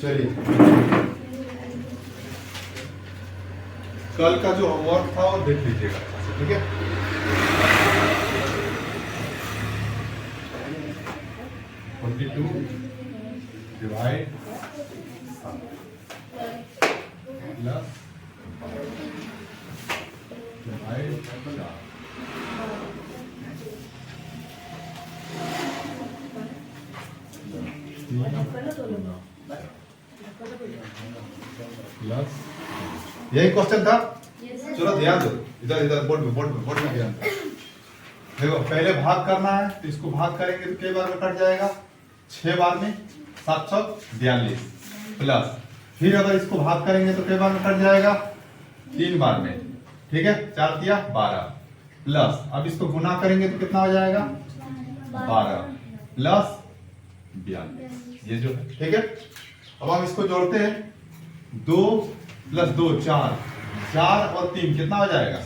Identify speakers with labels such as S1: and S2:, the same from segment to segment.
S1: चलिए, कल का जो होमवर्क था वो देख लीजिएगा, ठीक है। Two divide plus divide plus, यही क्वेश्चन था। चलो ध्यान दो, इधर इधर बोर्ड में ध्यान दो। देखो पहले भाग करना है तो इसको भाग करेंगे तो कई बार में कट जाएगा, 6 बार में 742 प्लस, फिर अगर इसको भाग करेंगे तो कई बार में कट जाएगा, 3 बार में, ठीक है। 4 दिया 12 प्लस, अब इसको गुना करेंगे तो कितना हो जाएगा 12 प्लस 42, ये जो है, ठीक है। अब हम इसको जोड़ते हैं, 2 + 2 4, 4 और 3 कितना हो जाएगा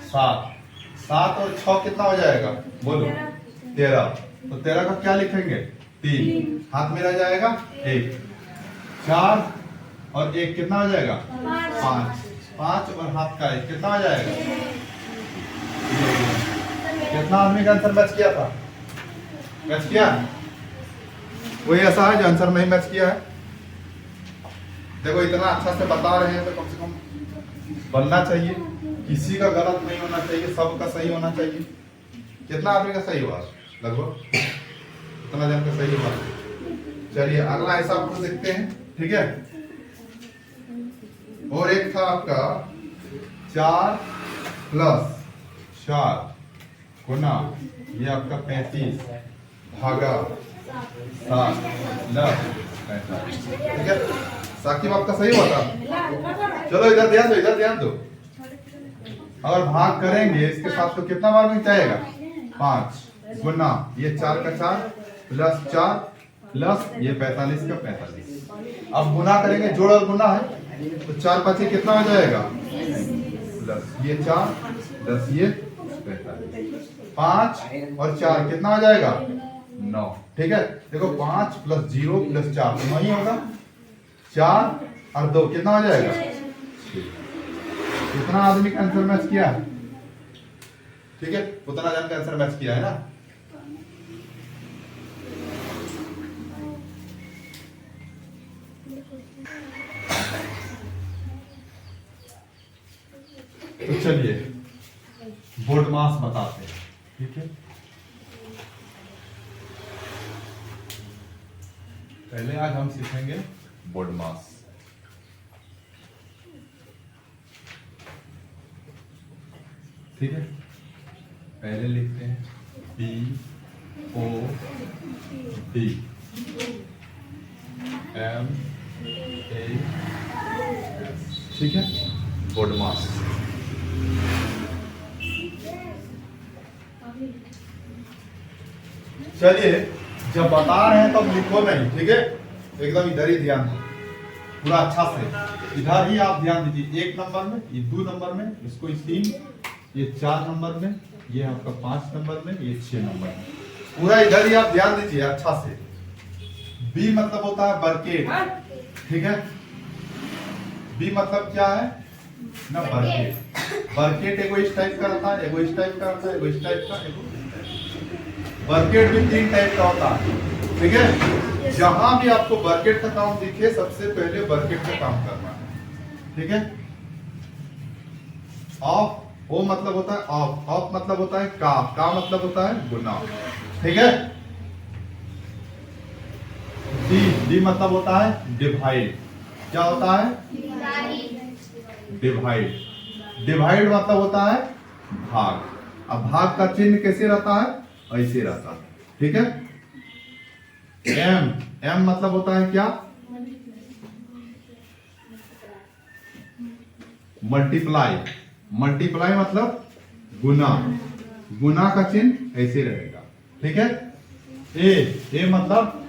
S1: 7, 7 और 6 कितना हो जाएगा बोलो 13, तो 13 का क्या लिखेंगे 3, हाथ में रह जाएगा 1, 4 और 1 कितना हो जाएगा 5, 5 और हाथ का 1 कितना हो जाएगा। कितना आदमी का आंसर मैच किया था, मैच किया, वही ऐसा है जो आंसर नहीं मैच किया है। देखो इतना अच्छा से बता रहे हैं तो कम से कम बनना चाहिए, किसी का गलत नहीं होना चाहिए, सबका सही होना चाहिए। कितना आदमी का सही हुआ लगभग, इतना जन का सही हुआ। चलिए अगला हिसाब को देखते हैं, ठीक है। और एक था आपका 4 + 4 गुना, ये आपका 35 भागा 7 + 45, ठीक है। साकिब आपका सही हुआ था। चलो इधर ध्यान दो, इधर ध्यान दो। अगर भाग करेंगे इसके साथ तो कितना बार में जाएगा 5 गुना, ये 4 का 4 प्लस 4 प्लस ये 45 का 45। अब गुना करेंगे, जोड़ और गुना है तो 4 5 कितना हो जाएगा प्लस ये 4 प्लस ये 45, 5 और 4 कितना हो जाएगा 9, ठीक है। देखो 5 + 0 + 4 तो नहीं होगा, 4 और 2 कितना हो जाएगा 6। कितना आदमी का आंसर मैच किया, ठीक है, उतना जन का आंसर मैच किया है ना। तो चलिए बोर्ड मास बताते हैं, ठीक है। पहले आज हम सीखेंगे बोर्ड मास। ठीक है, पहले लिखते हैं BOD MAS, ठीक है, बोर्ड मास। चलिए जब बता रहे हैं तब लिखो नहीं, ठीक है, एकदम इधर ही ध्यान दो पूरा अच्छा से, इधर ही आप ध्यान दीजिए। 1 नंबर में, ये 2 नंबर में, इसको 3, ये 4 नंबर में, ये आपका 5 नंबर में, ये 6 नंबर में, पूरा इधर ही आप ध्यान दीजिए अच्छा से। बी मतलब होता है बरकेट, ठीक है। बी मतलब क्या है ना, बरकेट। बरकेट एगो इस टाइप का रहता है, एगो इस टाइप का रहता है, एगो इस टाइप का, एगो बरकेट भी 3 टाइप का होता है, ठीक है। जहां भी आपको बरकेट का काम दिखे सबसे पहले बरकेट का काम करना है, ठीक है। ऑफ, ओ मतलब होता है ऑफ, ऑफ मतलब होता है का मतलब होता है गुना, ठीक है। डी, डी मतलब होता है डिवाइड, क्या होता है डिवाइड, डिवाइड मतलब होता है भाग। अब भाग का चिन्ह कैसे रहता है, ऐसे रहता है, ठीक है। एम, एम मतलब होता है क्या, मल्टीप्लाई, मल्टीप्लाई मतलब गुना, गुना का चिन्ह ऐसे रहेगा, ठीक है। ए, ए मतलब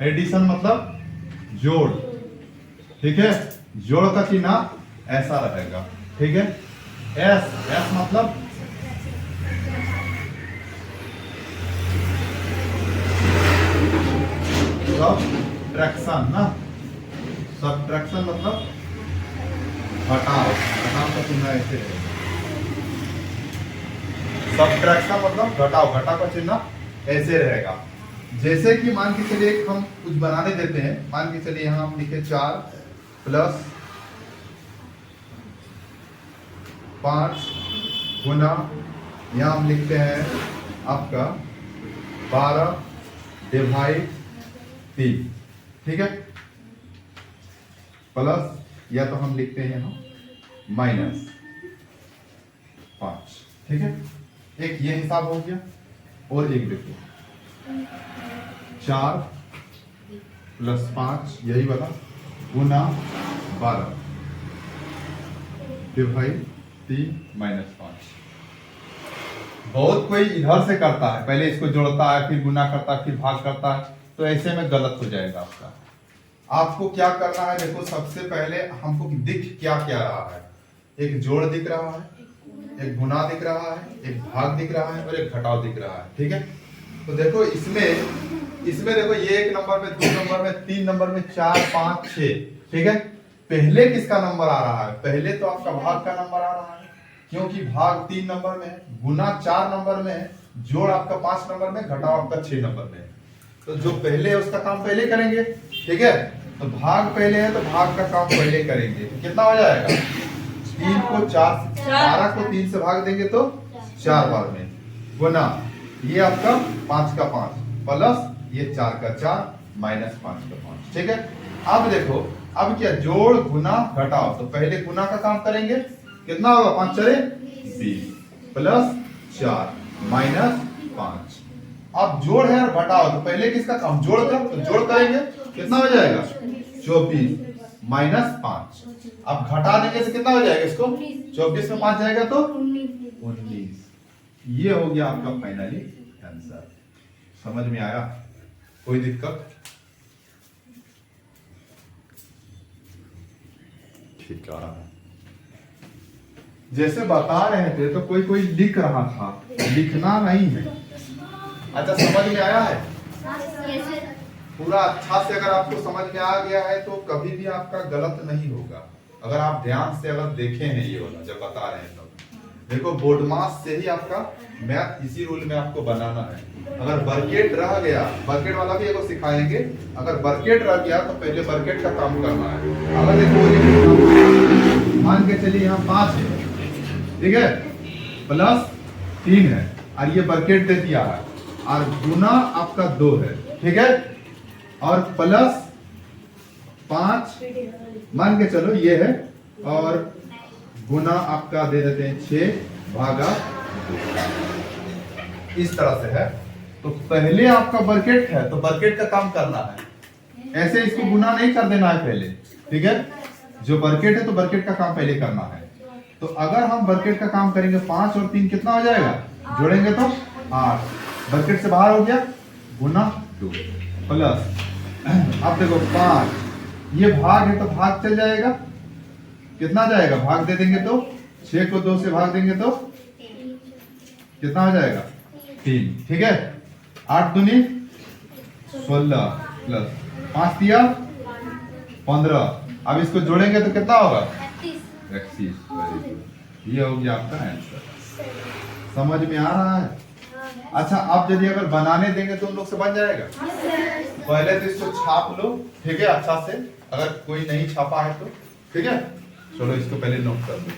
S1: एडिशन मतलब जोड़, ठीक है, जोड़ का चिन्ह ऐसा रहेगा, ठीक है। एस, एस मतलब सब्ट्रैक्शन ना, सब्ट्रैक्शन मतलब घटाव, घटाव का चिन्ह ऐसे है। सब्ट्रैक्शन मतलब घटाव, घटाव का चिन्ह ऐसे रहेगा। जैसे कि मान के चलिए हम कुछ बनाने देते हैं, मान के चलिए यहाँ हम लिखे 4 प्लस 5 गुना, यहाँ हम लिखते हैं आपका 12 डिवाइड 3, ठीक है, प्लस या तो हम लिखते हैं यहाँ -5, ठीक है। एक ये हिसाब हो गया, और एक देखो 4 प्लस 5 यही वाला गुना 12 डिवाइड 3 -5। बहुत कोई इधर से करता है, पहले इसको जोड़ता है, फिर गुना करता है, फिर भाग करता है, तो ऐसे में गलत हो जाएगा आपका। आपको क्या करना है, देखो सबसे पहले हमको दिख क्या क्या रहा है, एक जोड़ दिख रहा है, एक गुना दिख रहा है, एक भाग दिख रहा है और एक घटाव दिख रहा है, ठीक है। तो देखो इसमें देखो ये 1 नंबर में, 2 नंबर में, 3 नंबर में, 4 5 6, ठीक है। पहले किसका नंबर आ रहा है, पहले तो आपका भाग का नंबर आ रहा है, क्योंकि भाग 3 नंबर में है, गुना 4 नंबर में है, जोड़ आपका 5 नंबर में, घटाव आपका 6 नंबर में है। तो जो पहले है उसका काम पहले करेंगे, ठीक है। तो भाग पहले है तो भाग का काम पहले करेंगे। कितना हो जाएगा, 3 को 4, 12 को 3 से भाग देंगे तो 4 बार में, गुना ये आपका 5 का 5 प्लस ये 4 का 4 -5 का 5, ठीक है। अब देखो, अब क्या, जोड़ गुना घटाव, तो पहले गुना का काम करेंगे, कितना होगा, 5 चले 20 प्लस 4 -5। अब जोड़ है और घटाव, तो पहले किसका काम, जोड़ का, तो जोड़ करेंगे, कितना हो जाएगा 24 -5। अब घटा देंगे तो कितना हो जाएगा, इसको 24 में 5 जाएगा तो 19। ये हो गया आपका फाइनली आंसर। समझ में आया, कोई दिक्कत, ठीक आ रहा है। जैसे बता रहे थे तो कोई लिख रहा था, लिखना नहीं है। अच्छा, समझ में आया है पूरा अच्छा से? अगर आपको समझ में आ गया है तो कभी भी आपका गलत नहीं होगा, अगर आप ध्यान से अगर देखे हैं ये वाला जब बता रहे हैं तब। देखो बोर्ड मास से ही आपका मैथ इसी रूल में आपको बनाना है। अगर बर्केट रह गया, बर्केट वाला भी एगो सिखाएंगे, अगर बर्केट रह गया तो पहले बर्केट का काम करना है। अगर देखो मान के चलिए यहाँ 5 है, ठीक है, प्लस 3 है, और ये बर्केट दे दिया है, और गुना आपका 2 है, ठीक है, और प्लस 5 मान के चलो ये है, और गुना आपका दे देते हैं 6 भागा 2, इस तरह से है। तो पहले आपका बर्केट है तो बर्केट का काम करना है, ऐसे इसको गुना नहीं कर देना है पहले, ठीक है। जो बर्केट है तो बर्केट का काम पहले करना है। तो अगर हम बर्केट का काम करेंगे, 5 और 3 कितना हो जाएगा, जोड़ेंगे तो 8, बर्केट से बाहर हो गया, गुना 2 प्लस, अब देखो 5, ये भाग है तो भाग चल जाएगा, कितना जाएगा, भाग दे देंगे तो 6 को 2 से भाग देंगे तो कितना हो जाएगा 3, ठीक है। 8 दूनी 16 प्लस 5 दिया 15, अब इसको जोड़ेंगे तो कितना होगा 31। ये हो गया आपका आंसर। समझ में आ रहा है? अच्छा, अब यदि अगर बनाने देंगे तो उन लोग से बन जाएगा। पहले तो इसको छाप लो, ठीक है, अच्छा से, अगर कोई नहीं छापा है तो, ठीक है। चलो इसको पहले नोट कर दो।